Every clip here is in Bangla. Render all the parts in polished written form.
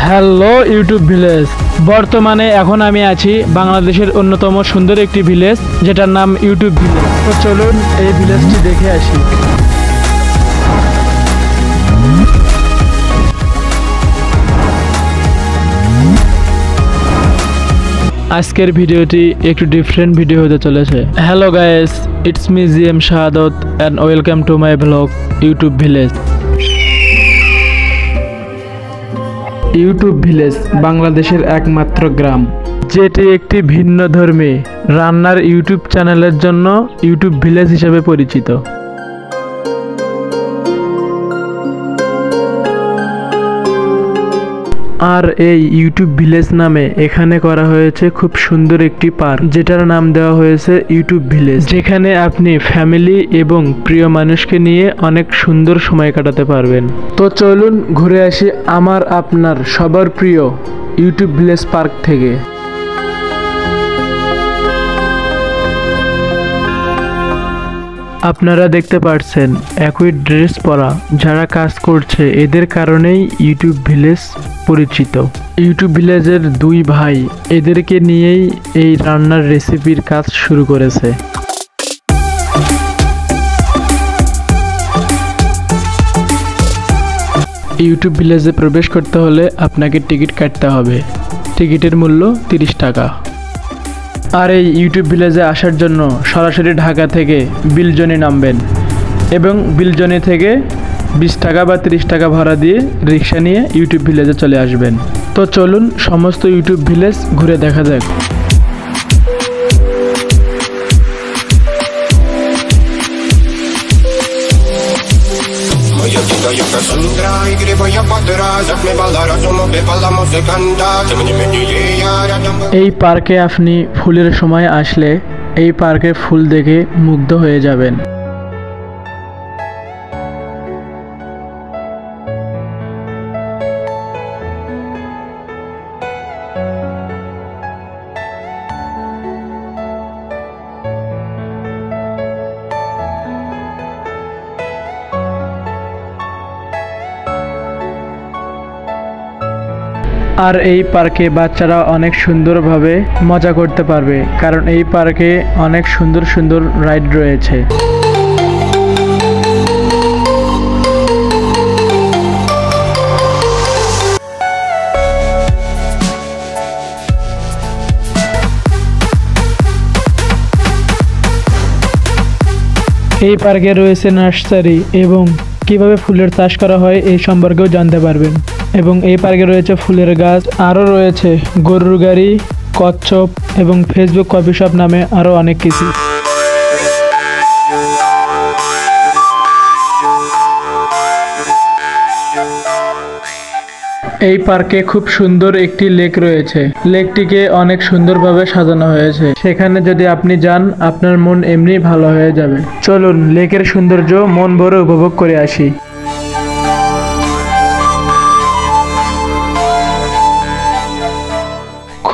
Hello YouTube village. বর্তমানে এখন আমি আছি বাংলাদেশের অন্যতম সুন্দর একটি ভিলেজ, যেটার নাম ইউটিউব ভিলেজ। তো চলুন এই ভিলেজটি দেখে আসি। আজকের ভিডিওটি একটু ডিফারেন্ট ভিডিও হতে চলেছে। Hello guys, it's me GM Shahadat and welcome to my blog YouTube village. YouTube village বাংলাদেশের একমাত্র গ্রাম, যেটি একটি ভিন্ন ধর্মী রান্নার ইউটিউব চ্যানেলের জন্য ইউটিউব ভিলেজ হিসেবে পরিচিত। আর এই ইউটিউব ভিলেজ নামে এখানে করা হয়েছে খুব সুন্দর একটি পার্ক, যেটার নাম দেওয়া হয়েছে ইউটিউব ভিলেজ, যেখানে আপনি ফ্যামিলি এবং প্রিয় মানুষকে নিয়ে অনেক সুন্দর সময় কাটাতে পারবেন। তো চলুন ঘুরে আসি আমার আপনার সবার প্রিয় ইউটিউব ভিলেজ পার্ক থেকে। আপনারা দেখতে পাচ্ছেন একই ড্রেস পরা যারা কাজ করছে, এদের কারণেই ইউটিউব ভিলেজ পরিচিত। ইউটিউব ভিলেজের দুই ভাই এদেরকে নিয়েই এই রান্নার রেসিপির কাজ শুরু করেছে। ইউটিউব ভিলেজে প্রবেশ করতে হলে আপনাকে টিকিট কাটতে হবে। টিকিটের মূল্য 30 টাকা। আর এই ইউটিউব ভিলেজে আসার জন্য সরাসরি ঢাকা থেকে বিলজনি নামবেন এবং বিলজনি থেকে 20 টাকা বা 30 টাকা ভাড়া দিয়ে রিক্সা নিয়ে ইউটিউব ভিলেজে চলে আসবেন। তো চলুন সমস্ত ইউটিউব ভিলেজ ঘুরে দেখা যাক। এই পার্কে আপনি ফুলের সময় আসলে এই পার্কের ফুল দেখে মুগ্ধ হয়ে যাবেন। আর এই পার্কে বাচ্চারা অনেক সুন্দরভাবে মজা করতে পারবে, কারণ এই পার্কে অনেক সুন্দর সুন্দর রাইড রয়েছে। এই পার্কে রয়েছে নার্সারি এবং কিভাবে ফুলের চাষ করা হয় এই সম্পর্কেও জানতে পারবেন। এবং এই পার্কে রয়েছে ফুলের গাছ, আরও রয়েছে গরুর গাড়ি, কচ্ছপ এবং ফেসবুক কফি শপ নামে আরও অনেক কিছু। এই পার্কে খুব সুন্দর একটি লেক রয়েছে। লেকটিকে অনেক সুন্দরভাবে সাজানো হয়েছে। সেখানে যদি আপনি যান আপনার মন এমনি ভালো হয়ে যাবে। চলুন লেকের সৌন্দর্য মন ভরে উপভোগ করে আসি।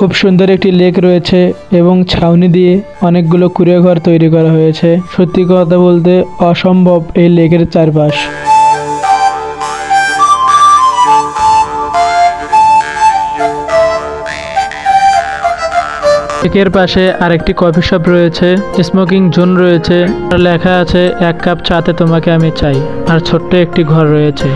খুব সুন্দর একটি লেক রয়েছে এবং ছাউনি দিয়ে অনেকগুলো কুঁড়ে ঘর তৈরি করা হয়েছে। সত্যি কথা বলতে অসম্ভব এই লেকের চারপাশ। লেকের পাশে আরেকটি কফি শপ রয়েছে, স্মোকিং জোন রয়েছে, আর লেখা আছে 1 কাপ চাতে তোমাকে আমি চাই। আর ছোট্ট একটি ঘর রয়েছে।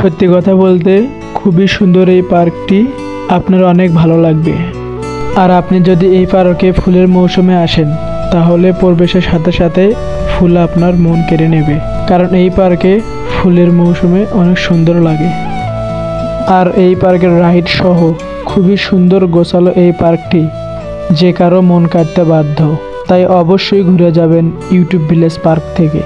সত্যি কথা বলতে খুবই সুন্দর এই পার্কটি, আপনার অনেক ভালো লাগবে। আর আপনি যদি এই পার্কে ফুলের মৌসুমে আসেন তাহলে প্রবেশের সাথে সাথে ফুল আপনার মন কেড়ে নেবে, কারণ এই পার্কে ফুলের মৌসুমে অনেক সুন্দর লাগে। আর এই পার্কের রাইড সহ খুবই সুন্দর গোছালো এই পার্কটি। যে কারো মন কাটতে বাধ্য। তাই অবশ্যই ঘুরে যাবেন ইউটিউব ভিলেজ পার্ক থেকে।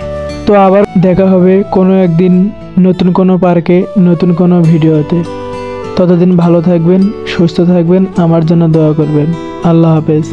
তো আবার দেখা হবে কোনো একদিন নতুন কোনো পার্কে, নতুন কোনো ভিডিওতে। ততদিন ভালো থাকবেন, সুস্থ থাকবেন, আমার জন্য দোয়া করবেন। আল্লাহ হাফেজ।